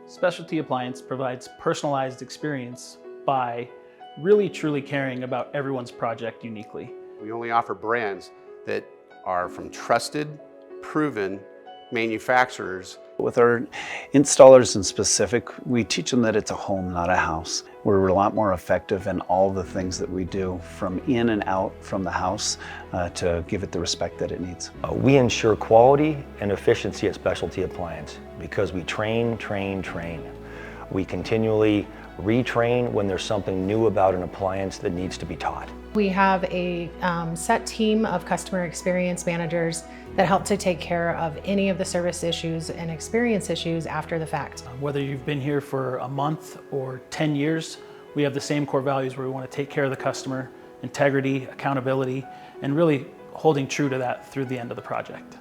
Specialty Appliance provides personalized experience by really truly caring about everyone's project uniquely. We only offer brands that are from trusted, proven manufacturers. With our installers in specific, we teach them that it's a home, not a house. We're a lot more effective in all the things that we do, from in and out from the house, to give it the respect that it needs. We ensure quality and efficiency at Specialty Appliance because we train. We continually retrain when there's something new about an appliance that needs to be taught. We have a set team of customer experience managers that help to take care of any of the service issues and experience issues after the fact. Whether you've been here for a month or 10 years, we have the same core values where we want to take care of the customer, integrity, accountability, and really holding true to that through the end of the project.